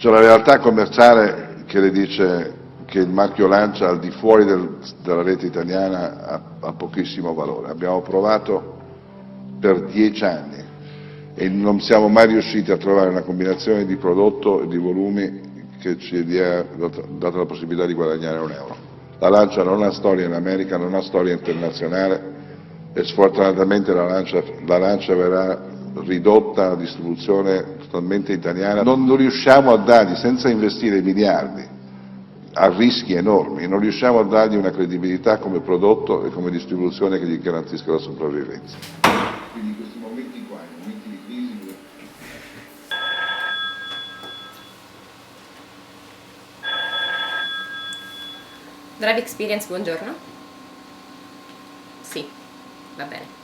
C'è la realtà commerciale che le dice che il marchio Lancia al di fuori della rete italiana ha pochissimo valore. Abbiamo provato per 10 anni e non siamo mai riusciti a trovare una combinazione di prodotto e di volumi che ci dia dato la possibilità di guadagnare €1. La Lancia non ha storia in America, non ha storia internazionale e sfortunatamente la Lancia verrà ridotta a distribuzione totalmente italiana. Non riusciamo a dargli, senza investire miliardi, a rischi enormi, non riusciamo a dargli una credibilità come prodotto e come distribuzione che gli garantisca la sopravvivenza. Quindi in questi momenti qua, in momenti di crisi... Drive Experience, buongiorno. Sì, va bene.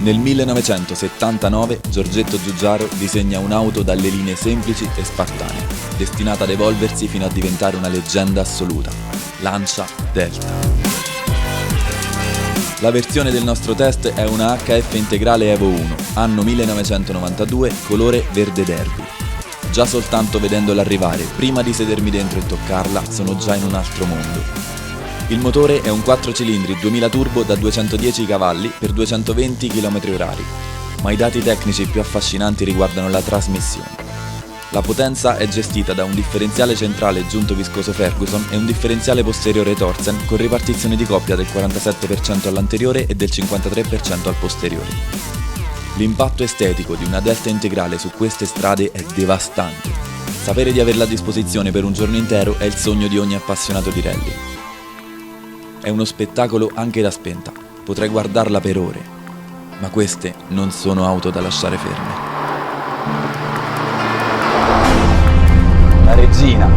Nel 1979 Giorgetto Giugiaro disegna un'auto dalle linee semplici e spartane, destinata ad evolversi fino a diventare una leggenda assoluta, Lancia Delta. La versione del nostro test è una HF integrale Evo 1, anno 1992, colore verde derby. Già soltanto vedendola arrivare, prima di sedermi dentro e toccarla, sono già in un altro mondo. Il motore è un 4 cilindri 2000 turbo da 210 cavalli per 220 km/h, ma i dati tecnici più affascinanti riguardano la trasmissione. La potenza è gestita da un differenziale centrale giunto viscoso Ferguson e un differenziale posteriore Torsen con ripartizione di coppia del 47% all'anteriore e del 53% al posteriore. L'impatto estetico di una Delta integrale su queste strade è devastante. Sapere di averla a disposizione per un giorno intero è il sogno di ogni appassionato di rally. È uno spettacolo anche da spenta, potrei guardarla per ore, ma queste non sono auto da lasciare ferme. La regina.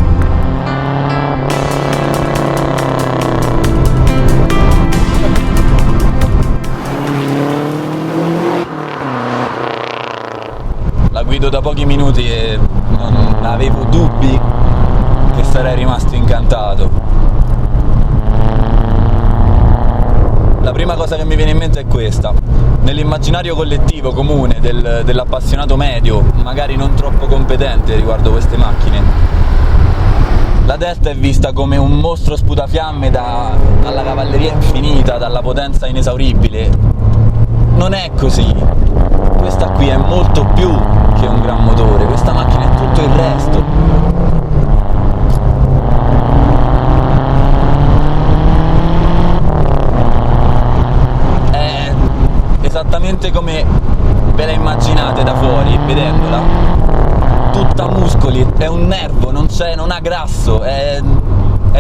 La guido da pochi minuti e non avevo dubbi che sarei rimasto incantato. La prima cosa che mi viene in mente è questa. Nell'immaginario collettivo comune dell'appassionato medio, magari non troppo competente riguardo queste macchine, la Delta è vista come un mostro sputafiamme dalla cavalleria infinita, dalla potenza inesauribile. Non è così. Questa qui è molto più che un gran motore, questa macchina è tutto il resto. Esattamente come ve la immaginate da fuori, vedendola, tutta muscoli, è un nervo, non ha grasso, è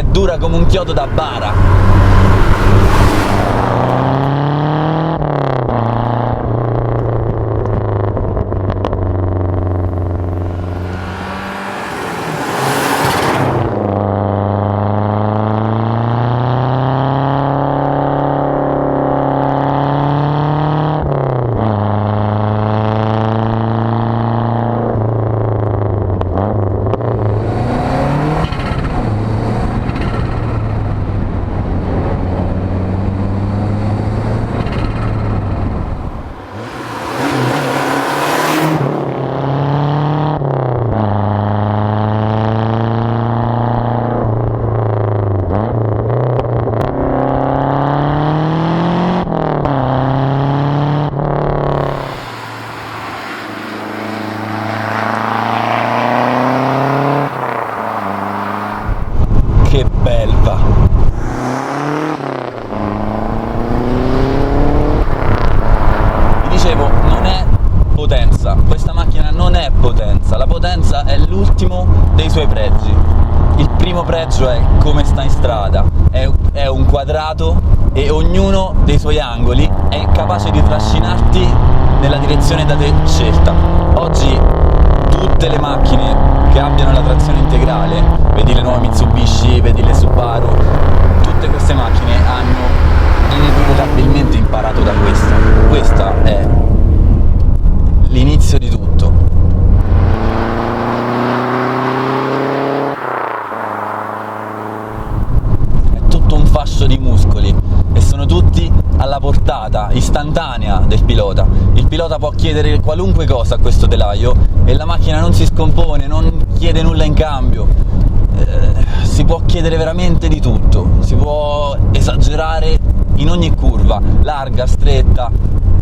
dura come un chiodo da bara. dicevo, non è potenza, questa macchina non è potenza, la potenza è l'ultimo dei suoi pregi. Il primo pregio è come sta in strada, è un quadrato e ognuno dei suoi angoli è capace di trascinarti nella direzione da te scelta. Oggi tutte le macchine che abbiano la trazione integrale, vedi le nuove Mitsubishi, vedi le Subaru, tutte queste macchine hanno inequivocabilmente imparato da questa. Questa è l'inizio di tutto. È tutto un fascio di muscoli e sono tutti alla portata istantanea del pilota. Il pilota può chiedere qualunque cosa a questo telaio e la macchina non si scompone, non chiede nulla in cambio. Si può chiedere veramente di tutto, si può esagerare in ogni curva, larga, stretta,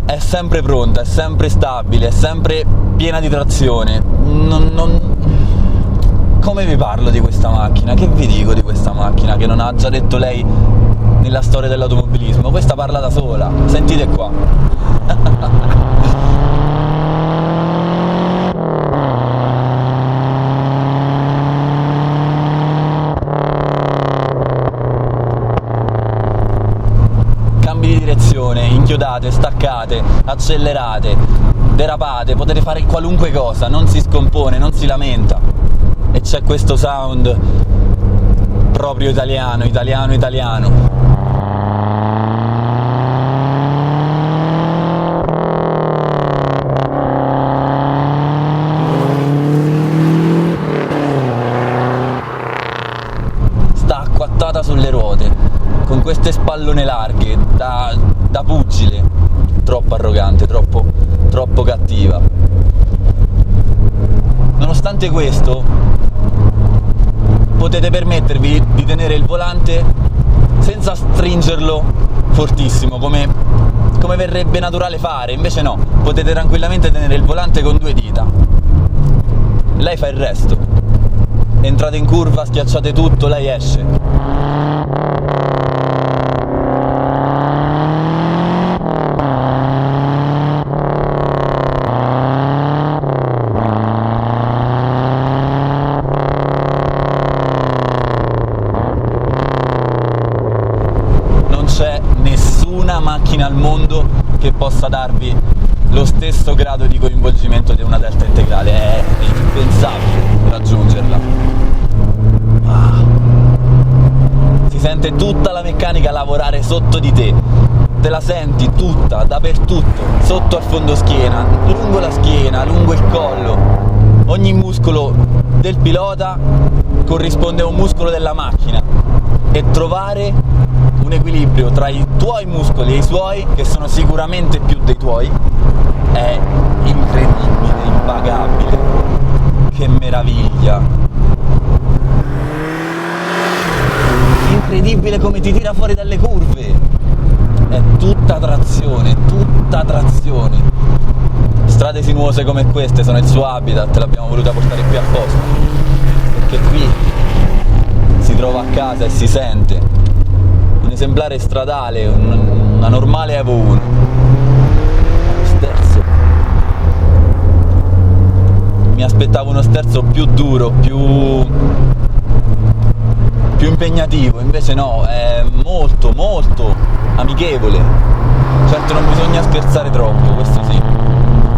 è sempre pronta, è sempre stabile, è sempre piena di trazione. Come vi parlo di questa macchina? Che vi dico di questa macchina che non ha già detto lei nella storia dell'automobilismo? Questa parla da sola, sentite qua. Di direzione, inchiodate, staccate, accelerate, derapate, potete fare qualunque cosa, non si scompone, non si lamenta e c'è questo sound proprio italiano. Sta acquattata sulle ruote con queste spallone larghe da pugile, troppo arrogante, troppo cattiva. Nonostante questo potete permettervi di tenere il volante senza stringerlo fortissimo come verrebbe naturale fare, invece no, potete tranquillamente tenere il volante con 2 dita. Lei fa il resto, entrate in curva, schiacciate tutto, lei esce. Nessuna macchina al mondo che possa darvi lo stesso grado di coinvolgimento di una Delta integrale, è impensabile raggiungerla. Si sente tutta la meccanica lavorare sotto di te, te la senti tutta, dappertutto, sotto al fondo schiena, lungo la schiena, lungo il collo. Ogni muscolo del pilota corrisponde a un muscolo della macchina e trovare un equilibrio tra i tuoi muscoli e i suoi, che sono sicuramente più dei tuoi, è incredibile, impagabile. Che meraviglia! Incredibile come ti tira fuori dalle curve! È tutta trazione, tutta trazione. Strade sinuose come queste sono il suo habitat, l'abbiamo voluta portare qui apposta, perché qui si trova a casa e si sente. Un esemplare stradale, una normale Evo 1. Sterzo. Mi aspettavo uno sterzo più duro, più impegnativo, invece no, è molto amichevole. Certo non bisogna scherzare troppo, questo sì.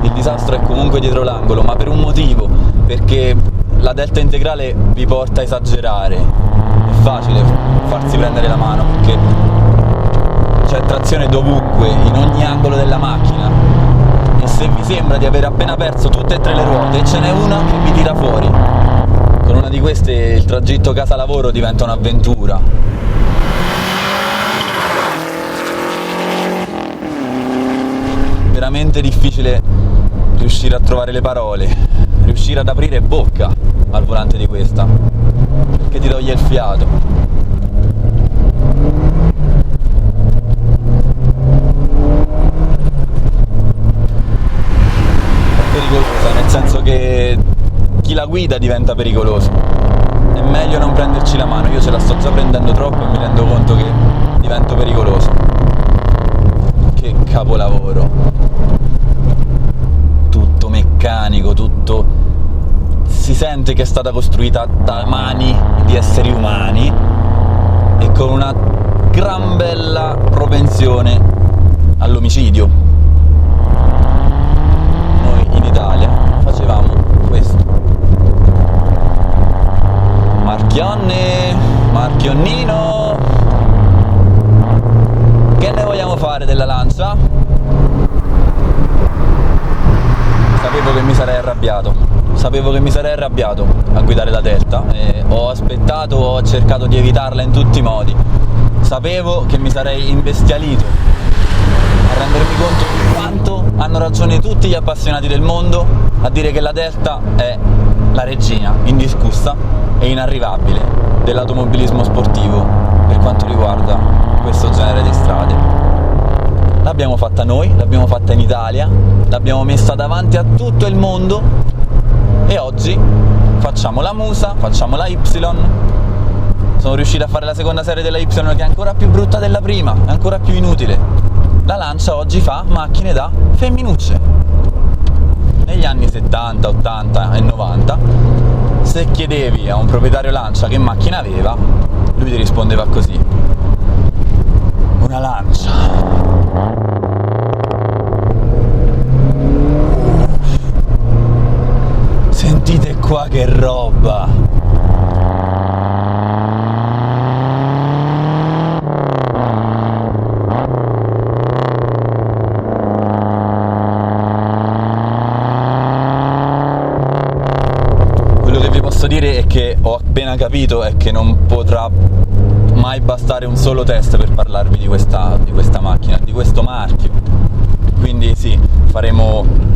Il disastro è comunque dietro l'angolo, ma per un motivo, perché la Delta integrale vi porta a esagerare. È facile farsi prendere la mano perché c'è trazione dovunque, in ogni angolo della macchina, e se vi sembra di aver appena perso tutte e 3 le ruote, ce n'è una che vi tira fuori. Con una di queste il tragitto casa-lavoro diventa un'avventura. Veramente difficile riuscire a trovare le parole, riuscire ad aprire bocca al volante di questa, perché ti toglie il fiato. È pericolosa, nel senso che chi la guida diventa pericoloso. È meglio non prenderci la mano, io ce la sto già prendendo troppo e mi rendo conto che divento pericoloso. Che capolavoro. gente che è stata costruita da mani di esseri umani e con una gran bella propensione all'omicidio. Noi in Italia facevamo questo. Marchionnino, che ne vogliamo fare della lancia? Sapevo che mi sarei arrabbiato a guidare la Delta, ho aspettato, ho cercato di evitarla in tutti i modi. Sapevo che mi sarei imbestialito a rendermi conto di quanto hanno ragione tutti gli appassionati del mondo a dire che la Delta è la regina indiscussa e inarrivabile dell'automobilismo sportivo per quanto riguarda questo genere di strade. L'abbiamo fatta noi, l'abbiamo fatta in Italia, l'abbiamo messa davanti a tutto il mondo e oggi facciamo la Musa, facciamo la Y. Sono riuscito a fare la seconda serie della Y che è ancora più brutta della prima, è ancora più inutile. La Lancia oggi fa macchine da femminucce. Negli anni 70, 80 e 90, se chiedevi a un proprietario Lancia che macchina aveva, lui ti rispondeva così: una Lancia. Sentite qua che roba! Quello che vi posso dire è che ho appena capito è che non potrà mai bastare un solo test per parlarvi di questa macchina, di questo marchio. Quindi sì, faremo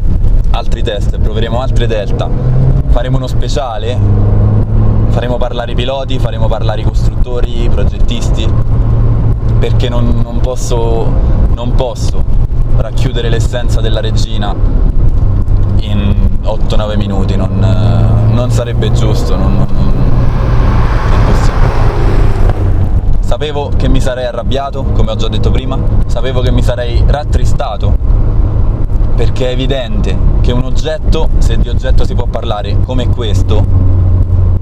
altri test, proveremo altre Delta, faremo uno speciale, faremo parlare i piloti, faremo parlare i costruttori, i progettisti, perché non posso racchiudere l'essenza della regina in 8-9 minuti, non sarebbe giusto, è impossibile. Sapevo che mi sarei arrabbiato, come ho già detto prima, sapevo che mi sarei rattristato, perché è evidente che un oggetto, se di oggetto si può parlare come questo,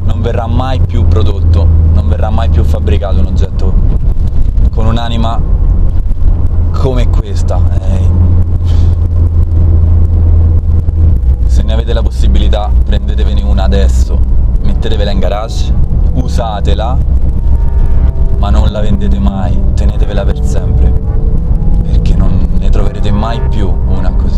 non verrà mai più prodotto, non verrà mai più fabbricato un oggetto con un'anima come questa. Se ne avete la possibilità, prendetevene una adesso, mettetevela in garage, usatela, ma non la vendete mai, tenetevela per sempre, perché non ne troverete mai più una così.